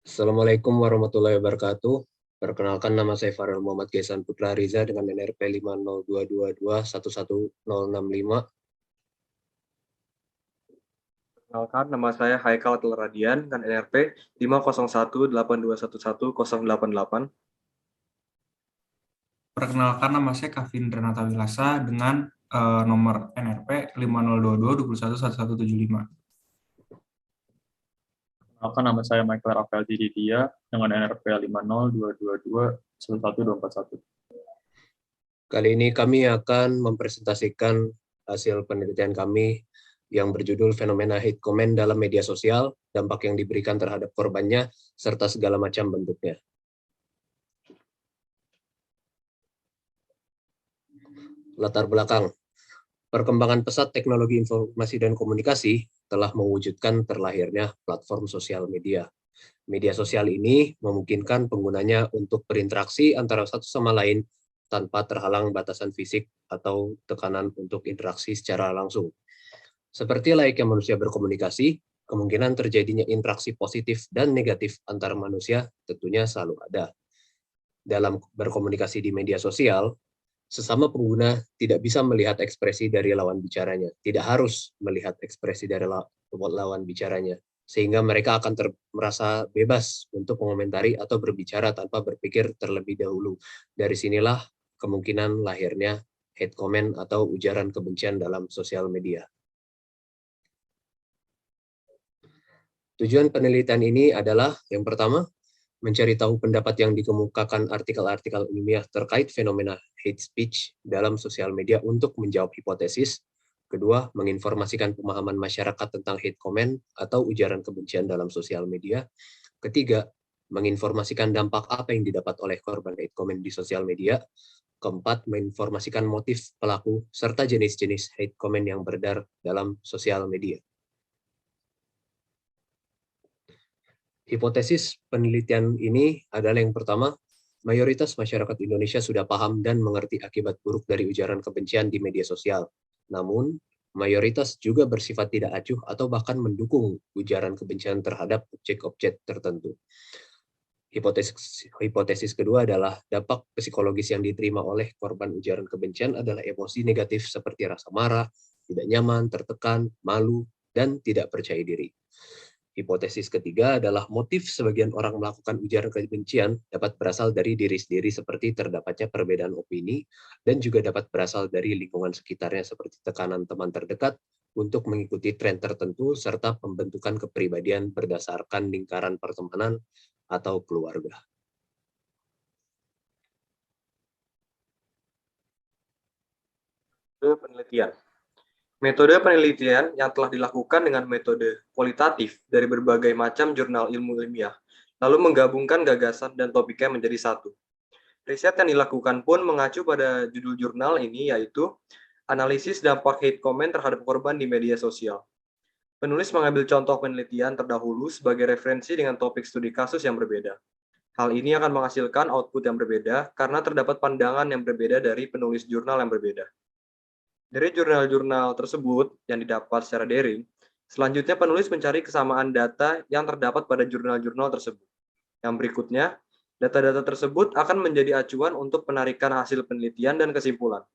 Assalamualaikum warahmatullahi wabarakatuh. Perkenalkan, nama saya Farel Muhammad Gesan Putra Riza dengan NRP 50222111065. Perkenalkan, nama saya Haikal Radian dengan NRP 50182111088. Perkenalkan, nama saya Kavin Renata Wilasa dengan nomor NRP 5022211175. Perkenalkan, nama saya Michael Rafael Diditia dengan NRP 50222111241. Kali ini kami akan mempresentasikan hasil penelitian kami yang berjudul Fenomena Hate Comment dalam Media Sosial, dampak yang diberikan terhadap korbannya, serta segala macam bentuknya. Latar belakang. Perkembangan pesat teknologi informasi dan komunikasi telah mewujudkan terlahirnya platform sosial media. Media sosial ini memungkinkan penggunanya untuk berinteraksi antara satu sama lain tanpa terhalang batasan fisik atau tekanan untuk interaksi secara langsung. Seperti layaknya manusia berkomunikasi, kemungkinan terjadinya interaksi positif dan negatif antar manusia tentunya selalu ada. Dalam berkomunikasi di media sosial, sesama pengguna tidak bisa melihat ekspresi dari lawan bicaranya, tidak harus melihat ekspresi dari lawan bicaranya, sehingga mereka akan merasa bebas untuk mengomentari atau berbicara tanpa berpikir terlebih dahulu. Dari sinilah kemungkinan lahirnya hate comment atau ujaran kebencian dalam sosial media. Tujuan penelitian ini adalah, yang pertama, mencari tahu pendapat yang dikemukakan artikel-artikel ilmiah terkait fenomena hate speech dalam sosial media untuk menjawab hipotesis. Kedua, menginformasikan pemahaman masyarakat tentang hate comment atau ujaran kebencian dalam sosial media. Ketiga, menginformasikan dampak apa yang didapat oleh korban hate comment di sosial media. Keempat, menginformasikan motif pelaku serta jenis-jenis hate comment yang beredar dalam sosial media. Hipotesis penelitian ini adalah yang pertama, mayoritas masyarakat Indonesia sudah paham dan mengerti akibat buruk dari ujaran kebencian di media sosial. Namun, mayoritas juga bersifat tidak acuh atau bahkan mendukung ujaran kebencian terhadap objek-objek tertentu. Hipotesis kedua adalah dampak psikologis yang diterima oleh korban ujaran kebencian adalah emosi negatif seperti rasa marah, tidak nyaman, tertekan, malu, dan tidak percaya diri. Hipotesis ketiga adalah motif sebagian orang melakukan ujaran kebencian dapat berasal dari diri sendiri seperti terdapatnya perbedaan opini dan juga dapat berasal dari lingkungan sekitarnya seperti tekanan teman terdekat untuk mengikuti tren tertentu serta pembentukan kepribadian berdasarkan lingkaran pertemanan atau keluarga. Penelitian. Metode penelitian yang telah dilakukan dengan metode kualitatif dari berbagai macam jurnal ilmu ilmiah, lalu menggabungkan gagasan dan topiknya menjadi satu. Riset yang dilakukan pun mengacu pada judul jurnal ini, yaitu Analisis Dampak Hate Comment Terhadap Korban di Media Sosial. Penulis mengambil contoh penelitian terdahulu sebagai referensi dengan topik studi kasus yang berbeda. Hal ini akan menghasilkan output yang berbeda karena terdapat pandangan yang berbeda dari penulis jurnal yang berbeda. Dari jurnal-jurnal tersebut yang didapat secara daring, selanjutnya penulis mencari kesamaan data yang terdapat pada jurnal-jurnal tersebut. Yang berikutnya, data-data tersebut akan menjadi acuan untuk penarikan hasil penelitian dan kesimpulan.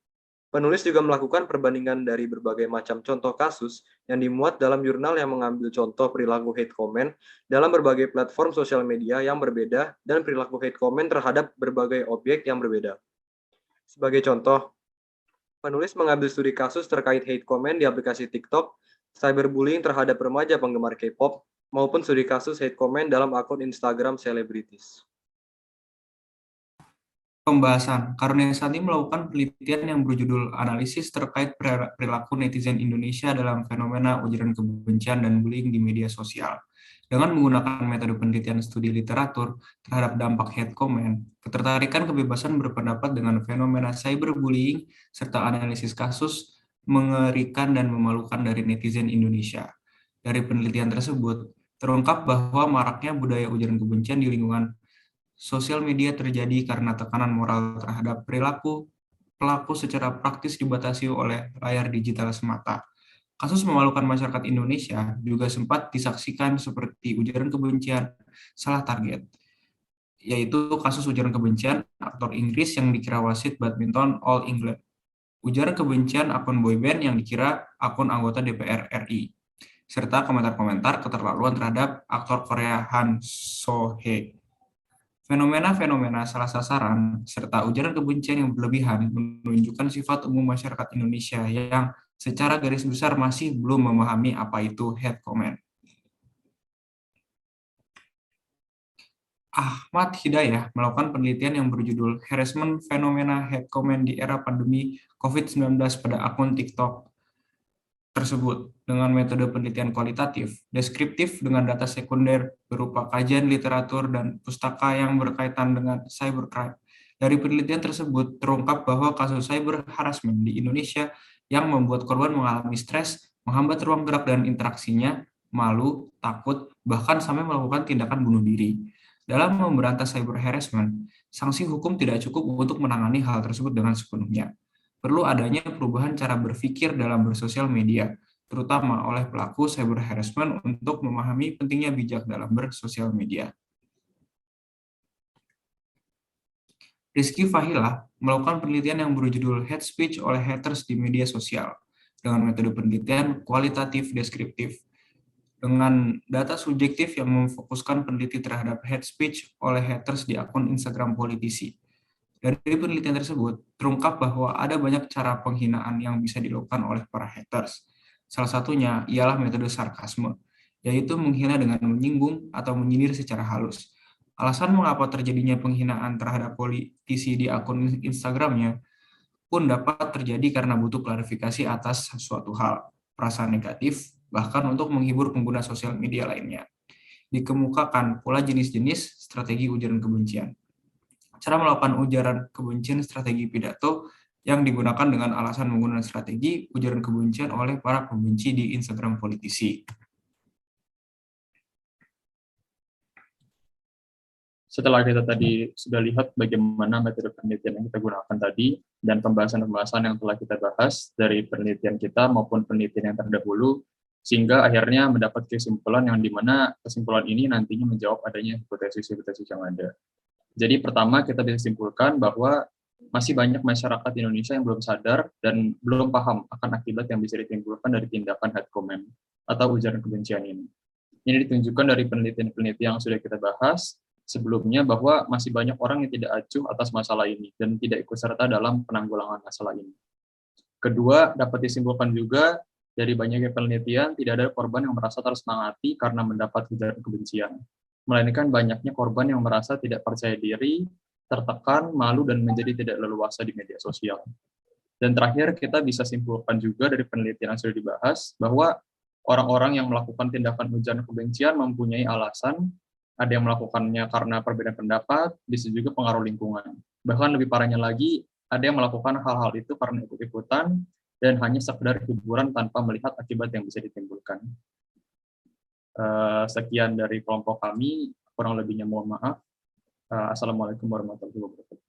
Penulis juga melakukan perbandingan dari berbagai macam contoh kasus yang dimuat dalam jurnal yang mengambil contoh perilaku hate comment dalam berbagai platform sosial media yang berbeda dan perilaku hate comment terhadap berbagai objek yang berbeda. Sebagai contoh, penulis mengambil studi kasus terkait hate comment di aplikasi TikTok, cyberbullying terhadap remaja penggemar K-pop, maupun studi kasus hate comment dalam akun Instagram selebritis. Pembahasan. Karunia Santi melakukan penelitian yang berjudul Analisis Terkait Perilaku Netizen Indonesia dalam Fenomena Ujaran Kebencian dan Bullying di Media Sosial. Dengan menggunakan metode penelitian studi literatur terhadap dampak hate comment, ketertarikan kebebasan berpendapat dengan fenomena cyberbullying, serta analisis kasus mengerikan dan memalukan dari netizen Indonesia. Dari penelitian tersebut, terungkap bahwa maraknya budaya ujaran kebencian di lingkungan sosial media terjadi karena tekanan moral terhadap perilaku pelaku secara praktis dibatasi oleh layar digital semata. Kasus memalukan masyarakat Indonesia juga sempat disaksikan seperti ujaran kebencian salah target, yaitu kasus ujaran kebencian aktor Inggris yang dikira wasit badminton All England, ujaran kebencian akun boyband yang dikira akun anggota DPR RI, serta komentar-komentar keterlaluan terhadap aktor Korea Han So-hye. Fenomena-fenomena salah sasaran serta ujaran kebencian yang berlebihan menunjukkan sifat umum masyarakat Indonesia yang secara garis besar masih belum memahami apa itu hate comment. Ahmad Hidayah melakukan penelitian yang berjudul Harassment Fenomena Hate Comment di Era Pandemi COVID-19 pada akun TikTok tersebut dengan metode penelitian kualitatif, deskriptif dengan data sekunder berupa kajian literatur dan pustaka yang berkaitan dengan cybercrime. Dari penelitian tersebut terungkap bahwa kasus cyber harassment di Indonesia yang membuat korban mengalami stres, menghambat ruang gerak dan interaksinya, malu, takut, bahkan sampai melakukan tindakan bunuh diri. Dalam memberantas cyber harassment, sanksi hukum tidak cukup untuk menangani hal tersebut dengan sepenuhnya. Perlu adanya perubahan cara berpikir dalam bersosial media, terutama oleh pelaku cyber harassment untuk memahami pentingnya bijak dalam bersosial media. Rizky Fahilah melakukan penelitian yang berjudul Hate Speech oleh Haters di Media Sosial dengan metode penelitian kualitatif deskriptif. Dengan data subjektif yang memfokuskan peneliti terhadap hate speech oleh haters di akun Instagram politisi. Dari penelitian tersebut, terungkap bahwa ada banyak cara penghinaan yang bisa dilakukan oleh para haters. Salah satunya ialah metode sarkasme, yaitu menghina dengan menyinggung atau menyindir secara halus. Alasan mengapa terjadinya penghinaan terhadap politisi di akun Instagramnya pun dapat terjadi karena butuh klarifikasi atas suatu hal, perasaan negatif, bahkan untuk menghibur pengguna sosial media lainnya. Dikemukakan pula jenis-jenis strategi ujaran kebencian. Cara melakukan ujaran kebencian strategi pidato yang digunakan dengan alasan menggunakan strategi ujaran kebencian oleh para pembenci di Instagram politisi. Setelah kita tadi sudah lihat bagaimana metode penelitian yang kita gunakan tadi, dan pembahasan-pembahasan yang telah kita bahas dari penelitian kita maupun penelitian yang terdahulu, sehingga akhirnya mendapat kesimpulan yang dimana kesimpulan ini nantinya menjawab adanya hipotesis-hipotesis yang ada. Jadi pertama kita bisa simpulkan bahwa masih banyak masyarakat Indonesia yang belum sadar dan belum paham akan akibat yang bisa ditimbulkan dari tindakan hate comment atau ujaran kebencian ini. Ini ditunjukkan dari penelitian-penelitian yang sudah kita bahas sebelumnya bahwa masih banyak orang yang tidak acuh atas masalah ini dan tidak ikut serta dalam penanggulangan masalah ini. Kedua, dapat disimpulkan juga dari banyaknya penelitian tidak ada korban yang merasa tersemangati karena mendapat ujaran kebencian, melainkan banyaknya korban yang merasa tidak percaya diri, tertekan, malu, dan menjadi tidak leluasa di media sosial. Dan terakhir, kita bisa simpulkan juga dari penelitian yang sudah dibahas, bahwa orang-orang yang melakukan tindakan ujaran kebencian mempunyai alasan, ada yang melakukannya karena perbedaan pendapat, bisa juga pengaruh lingkungan. Bahkan lebih parahnya lagi, ada yang melakukan hal-hal itu karena ikut-ikutan, dan hanya sekedar hiburan tanpa melihat akibat yang bisa ditimbulkan. Sekian dari kelompok kami, kurang lebihnya mohon maaf. Assalamualaikum warahmatullahi wabarakatuh.